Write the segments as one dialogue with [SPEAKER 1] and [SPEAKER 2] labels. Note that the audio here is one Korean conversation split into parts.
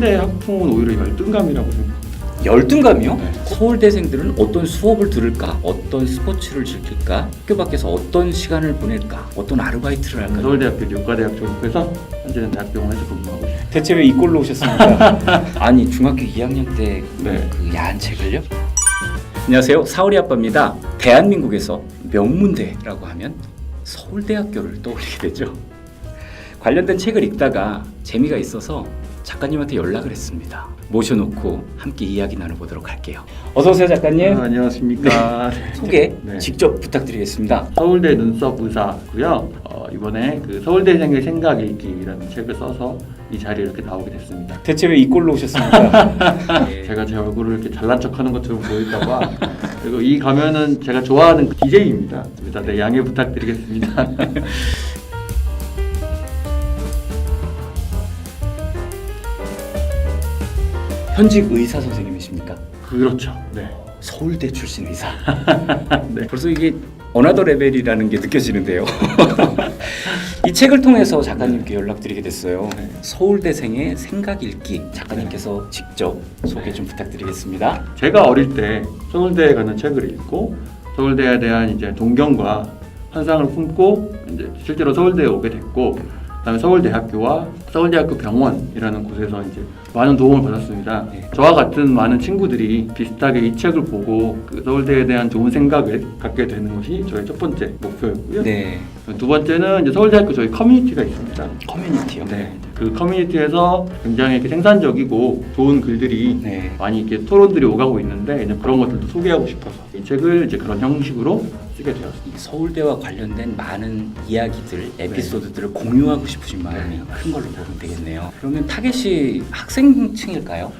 [SPEAKER 1] 서울대 학풍은 오히려 열등감이라고 생각합니다.
[SPEAKER 2] 열등감이요?
[SPEAKER 1] 네.
[SPEAKER 2] 서울대생들은 어떤 수업을 들을까? 어떤 스포츠를 즐길까? 학교 밖에서 어떤 시간을 보낼까? 어떤 아르바이트를 할까?
[SPEAKER 1] 서울대학교 의과대학 졸업해서 현재는 대학병원에서 근무하고 있습니다.
[SPEAKER 2] 대체 왜 이꼴로 오셨습니까? 아니 중학교 2학년 때
[SPEAKER 1] 네.
[SPEAKER 2] 그 야한 책을요? 안녕하세요, 사오리 아빠입니다. 대한민국에서 명문대라고 하면 서울대학교를 떠올리게 되죠. 관련된 책을 읽다가 재미가 있어서 작가님한테 연락을 했습니다. 모셔놓고 함께 이야기 나눠보도록 할게요. 어서 오세요, 작가님.
[SPEAKER 1] 안녕하십니까.
[SPEAKER 2] 소개
[SPEAKER 1] 네.
[SPEAKER 2] 직접 부탁드리겠습니다.
[SPEAKER 1] 서울대 눈썹 의사고요. 이번에 그 서울대생의 생각 읽기라는 책을 써서 이 자리에 이렇게 나오게 됐습니다.
[SPEAKER 2] 대체 왜 이꼴로 오셨습니까? 네.
[SPEAKER 1] 제가 제 얼굴을 이렇게 잘난 척하는 것처럼 보일까봐 그리고 이 가면은 제가 좋아하는 DJ입니다. 다들 양해 부탁드리겠습니다.
[SPEAKER 2] 현직 의사 선생님이십니까?
[SPEAKER 1] 그렇죠. 네.
[SPEAKER 2] 서울대 출신 의사.
[SPEAKER 1] 네.
[SPEAKER 2] 벌써 이게 어나더 레벨이라는 게 느껴지는데요. 이 책을 통해서 작가님께 연락드리게 됐어요.
[SPEAKER 1] 네.
[SPEAKER 2] 서울대생의 생각 읽기, 작가님께서 직접 소개 좀 부탁드리겠습니다.
[SPEAKER 1] 제가 어릴 때 서울대에 가는 책을 읽고 서울대에 대한 이제 동경과 환상을 품고 이제 실제로 서울대에 오게 됐고, 그다음에 서울대학교와 서울대학교 병원이라는 곳에서 이제 많은 도움을 받았습니다.
[SPEAKER 2] 네.
[SPEAKER 1] 저와 같은 많은 친구들이 비슷하게 이 책을 보고 그 서울대에 대한 좋은 생각을 갖게 되는 것이 저의 첫 번째 목표였고요.
[SPEAKER 2] 네,
[SPEAKER 1] 두 번째는 이제 서울대학교 저희 커뮤니티가 있습니다.
[SPEAKER 2] 커뮤니티요.
[SPEAKER 1] 네. 그 커뮤니티에서 굉장히 이렇게 생산적이고 좋은 글들이
[SPEAKER 2] 네.
[SPEAKER 1] 많이 이렇게 토론들이 오가고 있는데 이제 그런 것들도 소개하고 싶어서 이 책을 이제 그런 형식으로 쓰게 되었습니다.
[SPEAKER 2] 이 서울대와 관련된 많은 이야기들, 에피소드들을 공유하고 싶으신 마음이 큰 걸로 보면 되겠네요. 그러면 타겟이 학생층일까요?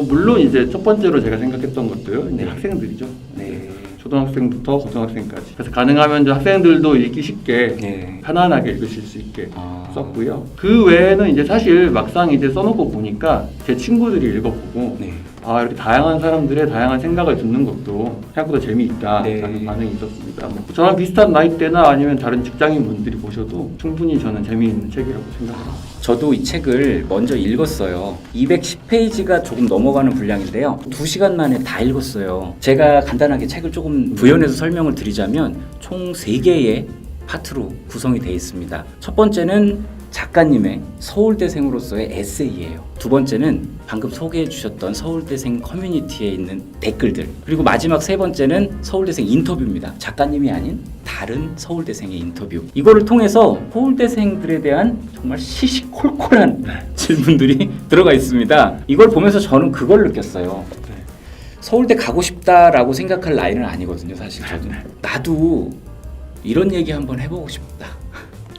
[SPEAKER 1] 물론 이제 첫 번째로 제가 생각했던 것도요. 이제
[SPEAKER 2] 네.
[SPEAKER 1] 학생들이죠.
[SPEAKER 2] 네.
[SPEAKER 1] 초등학생부터 고등학생까지. 그래서 가능하면 이제 학생들도 읽기 쉽게
[SPEAKER 2] 네.
[SPEAKER 1] 편안하게 읽으실 수 있게
[SPEAKER 2] 아.
[SPEAKER 1] 썼고요. 그 외에는 이제 사실 막상 이제 써놓고 보니까 제 친구들이 읽어보고
[SPEAKER 2] 네.
[SPEAKER 1] 이렇게 다양한 사람들의 다양한 생각을 듣는 것도 생각보다 재미있다라는
[SPEAKER 2] 네.
[SPEAKER 1] 반응이 있었습니다. 저랑 비슷한 나이대나 아니면 다른 직장인 분들이 보셔도 충분히 저는 재미있는 책이라고 생각합니다.
[SPEAKER 2] 저도 이 책을 먼저 읽었어요. 210페이지가 조금 넘어가는 분량인데요. 2시간 만에 다 읽었어요. 제가 간단하게 책을 조금 부연해서 설명을 드리자면 총 3개의 파트로 구성이 되어 있습니다. 첫 번째는 작가님의 서울대생으로서의 에세이예요. 두 번째는 방금 소개해 주셨던 서울대생 커뮤니티에 있는 댓글들, 그리고 마지막 세 번째는 서울대생 인터뷰입니다. 작가님이 아닌 다른 서울대생의 인터뷰. 이거를 통해서 서울대생들에 대한 정말 시시콜콜한 질문들이 들어가 있습니다. 이걸 보면서 저는 그걸 느꼈어요. 서울대 가고 싶다라고 생각할 나이는 아니거든요, 사실 저도. 나도 이런 얘기 한번 해보고 싶다.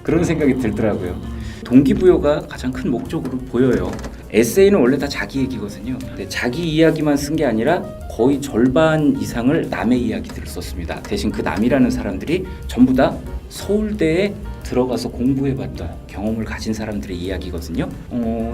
[SPEAKER 2] 그런 생각이 들더라고요. 동기부여가 가장 큰 목적으로 보여요. 에세이는 원래 다 자기 얘기거든요. 근데 자기 이야기만 쓴 게 아니라 거의 절반 이상을 남의 이야기들을 썼습니다. 대신 그 남이라는 사람들이 전부 다 서울대에 들어가서 공부해봤던 경험을 가진 사람들의 이야기거든요.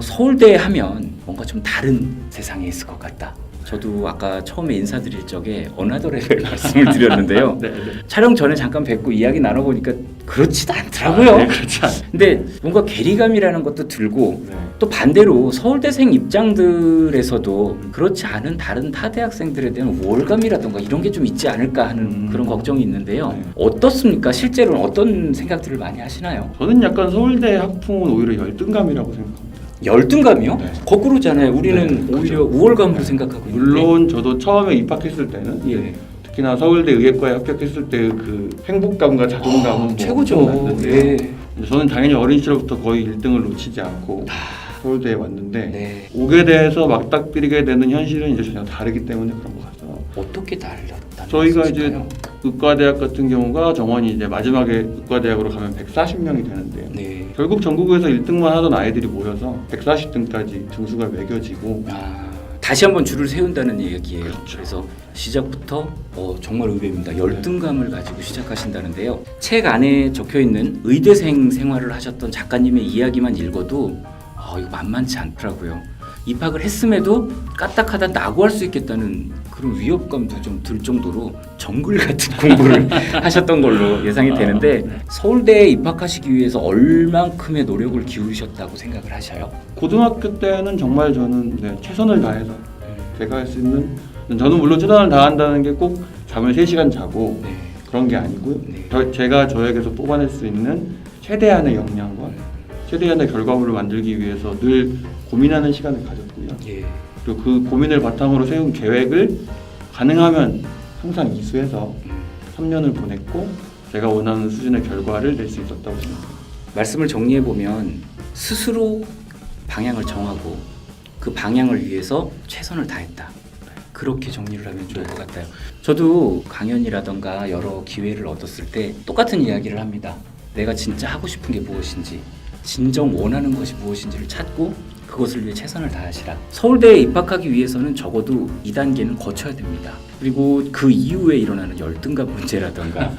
[SPEAKER 2] 서울대 하면 뭔가 좀 다른 세상에 있을 것 같다. 저도 아까 처음에 인사드릴 적에 어나더 레벨 말씀을 드렸는데요.
[SPEAKER 1] 네, 네.
[SPEAKER 2] 촬영 전에 잠깐 뵙고 이야기 나눠보니까 그렇지도 않더라고요.
[SPEAKER 1] 네, 그렇지 않아요.
[SPEAKER 2] 근데 뭔가 괴리감이라는 것도 들고
[SPEAKER 1] 네.
[SPEAKER 2] 또 반대로 서울대생 입장들에서도 그렇지 않은 다른 타 대학생들에 대한 우월감이라던가 이런 게 좀 있지 않을까 하는 그런 걱정이 있는데요.
[SPEAKER 1] 네.
[SPEAKER 2] 어떻습니까? 실제로는 어떤 생각들을 많이 하시나요?
[SPEAKER 1] 저는 약간 서울대 학풍은 오히려 열등감이라고 생각합니다.
[SPEAKER 2] 열등감이요?
[SPEAKER 1] 네.
[SPEAKER 2] 거꾸로잖아요. 우리는
[SPEAKER 1] 네,
[SPEAKER 2] 오히려 우월감으로 생각하고 있는데.
[SPEAKER 1] 물론 저도 처음에 입학했을 때는
[SPEAKER 2] 예.
[SPEAKER 1] 특히나 서울대 의예과에 합격했을 때 그 행복감과 자존감은
[SPEAKER 2] 최고죠.
[SPEAKER 1] 났는데
[SPEAKER 2] 네.
[SPEAKER 1] 저는 당연히 어린 시절부터 거의 1등을 놓치지 않고 서울대에 왔는데
[SPEAKER 2] 네.
[SPEAKER 1] 오게 돼서 맞닥뜨리게 되는 현실은 이제 전혀 다르기 때문에 그런 것 같아요.
[SPEAKER 2] 어떻게 달랐다는
[SPEAKER 1] 저희가
[SPEAKER 2] 말씀이실까요?
[SPEAKER 1] 이제 의과대학 같은 경우가 정원이 이제 마지막에 의과대학으로 가면 140명이 되는데요.
[SPEAKER 2] 네.
[SPEAKER 1] 결국 전국에서 1등만 하던 아이들이 모여서 140등까지 등수가 매겨지고
[SPEAKER 2] 다시 한번 줄을 세운다는 얘기예요.
[SPEAKER 1] 그렇죠.
[SPEAKER 2] 그래서 시작부터 정말 의외입니다. 열등감을 가지고 시작하신다는데요. 책 안에 적혀있는 의대생 생활을 하셨던 작가님의 이야기만 읽어도 이거 만만치 않더라고요. 입학을 했음에도 까딱하다 낙오할 수 있겠다는 그런 위협감도 좀 들 정도로 정글 같은 공부를 하셨던 걸로 예상이 되는데 서울대에 입학하시기 위해서 얼만큼의 노력을 기울이셨다고 생각을 하셔요?
[SPEAKER 1] 고등학교 때는 정말 저는 최선을 다해서 제가 할 수 있는, 저는 물론 최선을 다한다는 게 꼭 잠을 3시간 자고
[SPEAKER 2] 네.
[SPEAKER 1] 그런 게 아니고요.
[SPEAKER 2] 네.
[SPEAKER 1] 제가 저에게서 뽑아낼 수 있는 최대한의 역량과 최대한의 결과물을 만들기 위해서 늘 고민하는 시간을 가졌고요.
[SPEAKER 2] 예.
[SPEAKER 1] 그리고 그 고민을 바탕으로 세운 계획을 가능하면 항상 이수해서 3년을 보냈고 제가 원하는 수준의 결과를 낼 수 있었다고 생각합니다.
[SPEAKER 2] 말씀을 정리해 보면 스스로 방향을 정하고 그 방향을 위해서 최선을 다했다. 그렇게 정리를 하면 좋을 것 같아요. 저도 강연이라던가 여러 기회를 얻었을 때 똑같은 이야기를 합니다. 내가 진짜 하고 싶은 게 무엇인지, 진정 원하는 것이 무엇인지를 찾고 그것을 위해 최선을 다하시라. 서울대에 입학하기 위해서는 적어도 2단계는 거쳐야 됩니다. 그리고 그 이후에 일어나는 열등감 문제라던가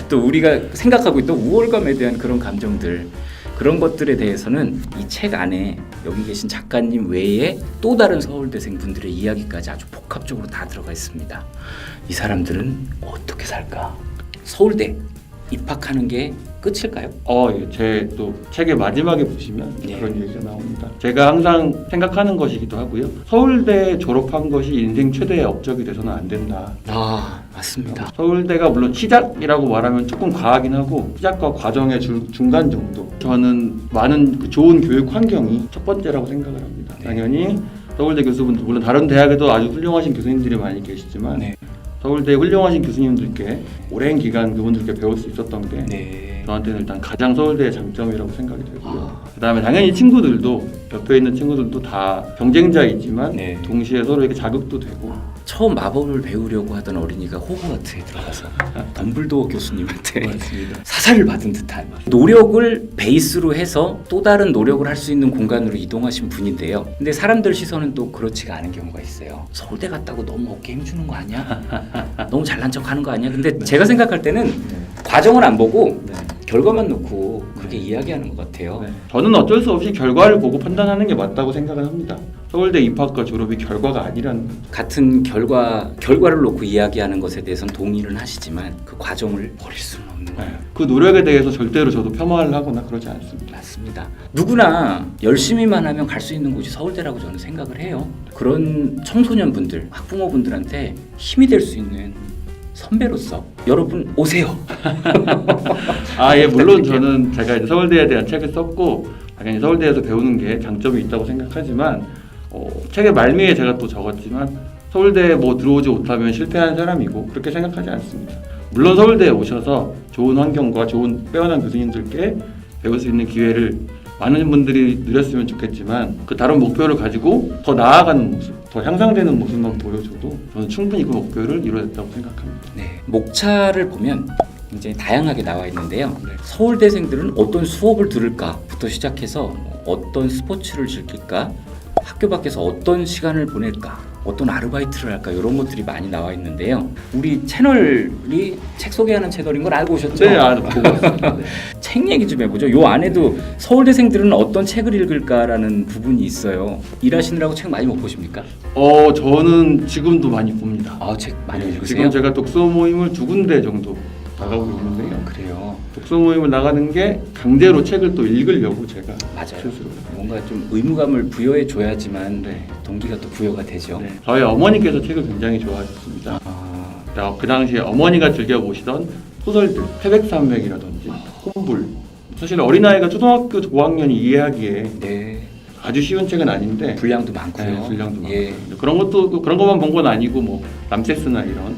[SPEAKER 2] 또 우리가 생각하고 있던 우월감에 대한 그런 감정들, 그런 것들에 대해서는 이 책 안에 여기 계신 작가님 외에 또 다른 서울대생 분들의 이야기까지 아주 복합적으로 다 들어가 있습니다. 이 사람들은 어떻게 살까? 서울대 입학하는 게 끝일까요?
[SPEAKER 1] 제 또 책의 마지막에 보시면
[SPEAKER 2] 네.
[SPEAKER 1] 그런 얘기가 나옵니다. 제가 항상 생각하는 것이기도 하고요. 서울대 졸업한 것이 인생 최대의 업적이 돼서는 안 된다.
[SPEAKER 2] 아, 맞습니다.
[SPEAKER 1] 서울대가 물론 시작이라고 말하면 조금 과하긴 하고 시작과 과정의 중간 정도. 저는 많은 그 좋은 교육 환경이 첫 번째라고 생각을 합니다.
[SPEAKER 2] 네.
[SPEAKER 1] 당연히 서울대 교수분들, 물론 다른 대학에도 아주 훌륭하신 교수님들이 많이 계시지만
[SPEAKER 2] 네.
[SPEAKER 1] 서울대 훌륭하신 교수님들께 오랜 기간 그분들께 배울 수 있었던 게
[SPEAKER 2] 네.
[SPEAKER 1] 저한테는 일단 가장 서울대의 장점이라고 생각이 되고요. 그다음에 당연히 친구들도, 옆에 있는 친구들도 다 경쟁자이지만
[SPEAKER 2] 네.
[SPEAKER 1] 동시에 서로에게 자극도 되고.
[SPEAKER 2] 처음 마법을 배우려고 하던 어린이가 호그와트에 들어가서 덤블도어 교수님한테
[SPEAKER 1] 맞습니다.
[SPEAKER 2] 사살을 받은 듯한 노력을 베이스로 해서 또 다른 노력을 할 수 있는 공간으로 이동하신 분인데요. 근데 사람들 시선은 또 그렇지가 않은 경우가 있어요. 서울대 갔다고 너무 어깨 힘주는 거 아니야? 너무 잘난 척 하는 거 아니야? 근데 제가 생각할 때는 과정을 안 보고 결과만 놓고 그렇게 이야기하는 것 같아요.
[SPEAKER 1] 저는 어쩔 수 없이 결과를 보고 판단하는 게 맞다고 생각을 합니다. 서울대 입학과 졸업이 결과가 아니라는 거죠.
[SPEAKER 2] 같은 결과를 놓고 이야기하는 것에 대해서는 동의는 하시지만 그 과정을 버릴 수는 없는 거예요.
[SPEAKER 1] 그 노력에 대해서 절대로 저도 폄하를 하거나 그러지 않습니다.
[SPEAKER 2] 맞습니다. 누구나 열심히만 하면 갈 수 있는 곳이 서울대라고 저는 생각을 해요. 그런 청소년분들, 학부모분들한테 힘이 될 수 있는 선배로서 여러분 오세요.
[SPEAKER 1] 물론 저는 제가 이제 서울대에 대한 책을 썼고 당연히 서울대에서 배우는 게 장점이 있다고 생각하지만 책의 말미에 제가 또 적었지만 서울대에 들어오지 못하면 실패한 사람이고 그렇게 생각하지 않습니다. 물론 서울대에 오셔서 좋은 환경과 좋은 빼어난 교수님들께 배울 수 있는 기회를 많은 분들이 누렸으면 좋겠지만 그 다른 목표를 가지고 더 나아가는 모습, 더 향상되는 모습만 보여줘도 저는 충분히 그 목표를 이루어냈다고 생각합니다.
[SPEAKER 2] 네, 목차를 보면 굉장히 다양하게 나와 있는데요. 서울대생들은 어떤 수업을 들을까부터 시작해서 어떤 스포츠를 즐길까, 학교 밖에서 어떤 시간을 보낼까, 어떤 아르바이트를 할까 이런 것들이 많이 나와 있는데요. 우리 채널이 책 소개하는 채널인 걸 알고 오셨죠?
[SPEAKER 1] 네, 보고 왔습니다.
[SPEAKER 2] 책 얘기 좀 해보죠. 요 안에도 서울대생들은 어떤 책을 읽을까라는 부분이 있어요. 일하시느라고 책 많이 못 보십니까?
[SPEAKER 1] 저는 지금도 많이 봅니다.
[SPEAKER 2] 책 많이 읽으세요?
[SPEAKER 1] 지금 제가 독서 모임을 2군데 정도 나가고 있는데요.
[SPEAKER 2] 그래요.
[SPEAKER 1] 독서 모임을 나가는 게 강제로 책을 또 읽으려고 제가
[SPEAKER 2] 맞아요.
[SPEAKER 1] 스스로.
[SPEAKER 2] 뭔가 좀 의무감을 부여해 줘야지만 동기가 또 부여가 되죠.
[SPEAKER 1] 저희 어머니께서 책을 굉장히 좋아하셨습니다. 그 당시에 어머니가 즐겨 보시던 소설들, 태백산맥이라든지 홈불. 사실 어린아이가 초등학교 5학년이 이해하기에 아주 쉬운 책은 아닌데
[SPEAKER 2] 분량도 많고요.
[SPEAKER 1] 분량도 많고.
[SPEAKER 2] 예.
[SPEAKER 1] 그런 것만 본 건 아니고 람세스나 이런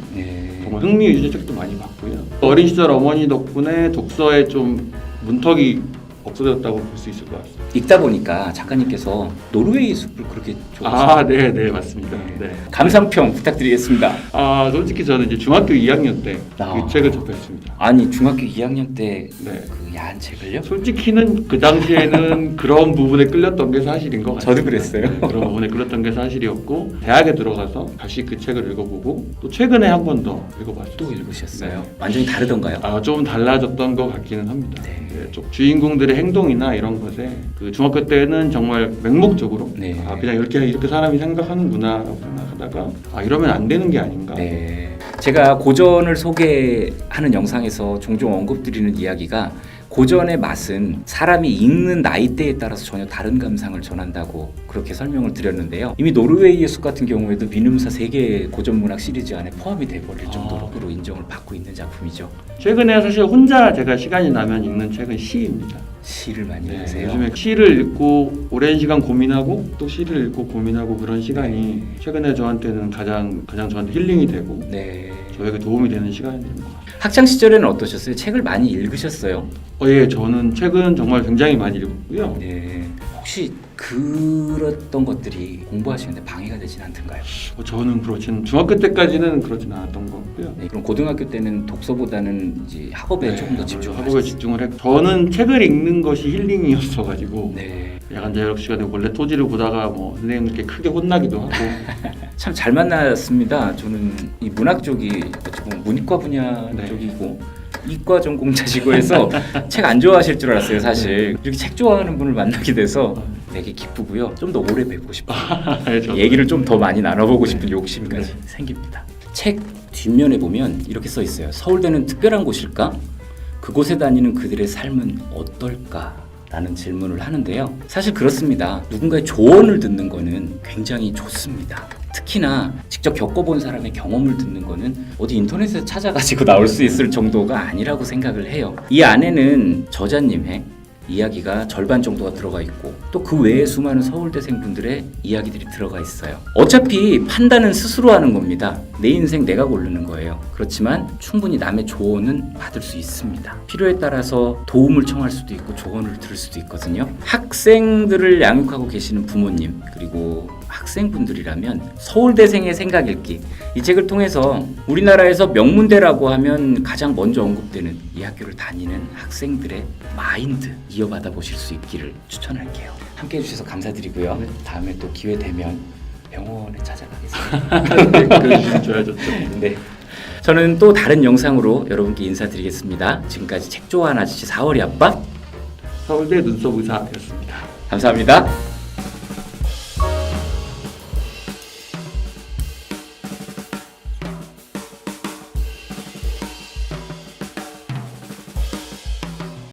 [SPEAKER 1] 정말 흥미 위주의 책도 많이 봤고요. 어린 시절 어머니 덕분에 독서에 좀 문턱이 없어졌다고 볼 수 있을 것 같습니다.
[SPEAKER 2] 읽다 보니까 작가님께서 노르웨이 숲을 그렇게 좋아하시죠?
[SPEAKER 1] 네, 맞습니다. 네.
[SPEAKER 2] 감상평 부탁드리겠습니다.
[SPEAKER 1] 솔직히 저는 이제 중학교 2학년 때 이 책을 접했습니다.
[SPEAKER 2] 아니 중학교 2학년 때
[SPEAKER 1] 네.
[SPEAKER 2] 그 야한 책을요?
[SPEAKER 1] 솔직히는 그 당시에는 그런 부분에 끌렸던 게 사실인 것 같아요.
[SPEAKER 2] 저도 그랬어요.
[SPEAKER 1] 그런 부분에 끌렸던 게 사실이었고 대학에 들어가서 다시 그 책을 읽어보고 또 최근에 한 번 더 읽어봤어요.
[SPEAKER 2] 또 읽으셨어요? 완전히 다르던가요?
[SPEAKER 1] 좀 달라졌던 것 같기는 합니다.
[SPEAKER 2] 네.
[SPEAKER 1] 주인공들의 친구들의 행동이나 이런 것에 그 중학교 때는 정말 맹목적으로
[SPEAKER 2] 네.
[SPEAKER 1] 그냥 이렇게 사람이 생각하는구나라고 생각하다가 이러면 안 되는 게 아닌가.
[SPEAKER 2] 네. 제가 고전을 소개하는 영상에서 종종 언급드리는 이야기가 고전의 맛은 사람이 읽는 나이대에 따라서 전혀 다른 감상을 전한다고 그렇게 설명을 드렸는데요. 이미 노르웨이의 숲 같은 경우에도 민음사 세계 고전문학 시리즈 안에 포함이 돼버릴 정도로 인정을 받고 있는 작품이죠.
[SPEAKER 1] 최근에 사실 혼자 제가 시간이 나면 읽는 책은 시입니다.
[SPEAKER 2] 시를 많이
[SPEAKER 1] 네,
[SPEAKER 2] 읽으세요?
[SPEAKER 1] 요즘에 시를 읽고 오랜 시간 고민하고 또 시를 읽고 고민하고 그런 시간이 최근에 저한테는 가장 저한테 힐링이 되고
[SPEAKER 2] 네.
[SPEAKER 1] 저에게 도움이 되는 시간이 되는 것 같아요.
[SPEAKER 2] 학창 시절에는 어떠셨어요? 책을 많이 읽으셨어요?
[SPEAKER 1] 예, 저는 책은 정말 굉장히 많이 읽었고요.
[SPEAKER 2] 네. 혹시 그랬던 것들이 공부하시는데 방해가 되진 않던가요?
[SPEAKER 1] 저는 그렇지는 중학교 때까지는 그렇진 않았던 것 같고요.
[SPEAKER 2] 네, 그럼 고등학교 때는 독서보다는 이제 학업에 조금 더 집중하셨어요?
[SPEAKER 1] 학업에 집중을 했고 저는 책을 읽는 것이 힐링이었어가지고
[SPEAKER 2] 네.
[SPEAKER 1] 야간 자율학 시간에 원래 토지를 보다가 뭐 선생님께 크게 혼나기도 하고
[SPEAKER 2] 참 잘 만났습니다. 저는 이 문학 쪽이 어찌 보면 문과 분야
[SPEAKER 1] 네.
[SPEAKER 2] 쪽이고 이과 전공자시고 해서 책 안 좋아하실 줄 알았어요, 사실. 이렇게 책 좋아하는 분을 만나게 돼서 되게 기쁘고요. 좀 더 오래 뵙고 싶어요.
[SPEAKER 1] 네, 저도.
[SPEAKER 2] 얘기를 좀 더 많이 나눠보고 싶은 욕심까지 생깁니다. 책 뒷면에 보면 이렇게 써 있어요. 서울대는 특별한 곳일까? 그곳에 다니는 그들의 삶은 어떨까? 라는 질문을 하는데요. 사실 그렇습니다. 누군가의 조언을 듣는 거는 굉장히 좋습니다. 특히나 직접 겪어본 사람의 경험을 듣는 거는 어디 인터넷에 찾아가지고 나올 수 있을 정도가 아니라고 생각을 해요. 이 안에는 저자님의 이야기가 절반 정도가 들어가 있고 또 그 외에 수많은 서울대생분들의 이야기들이 들어가 있어요. 어차피 판단은 스스로 하는 겁니다. 내 인생 내가 고르는 거예요. 그렇지만 충분히 남의 조언은 받을 수 있습니다. 필요에 따라서 도움을 청할 수도 있고 조언을 들을 수도 있거든요. 학생들을 양육하고 계시는 부모님 그리고 학생분들이라면 서울대생의 생각 읽기 이 책을 통해서 우리나라에서 명문대라고 하면 가장 먼저 언급되는 이 학교를 다니는 학생들의 마인드 이어받아 보실 수 있기를 추천할게요. 함께 해주셔서 감사드리고요.
[SPEAKER 1] 네.
[SPEAKER 2] 다음에 또 기회 되면 병원에 찾아가겠습니다.
[SPEAKER 1] 네, 그러시면 좋아졌죠.
[SPEAKER 2] 네. 저는 또 다른 영상으로 여러분께 인사드리겠습니다. 지금까지 책 좋아하는 아저씨 4월이 아빠
[SPEAKER 1] 서울대 눈썹 의사였습니다.
[SPEAKER 2] 감사합니다.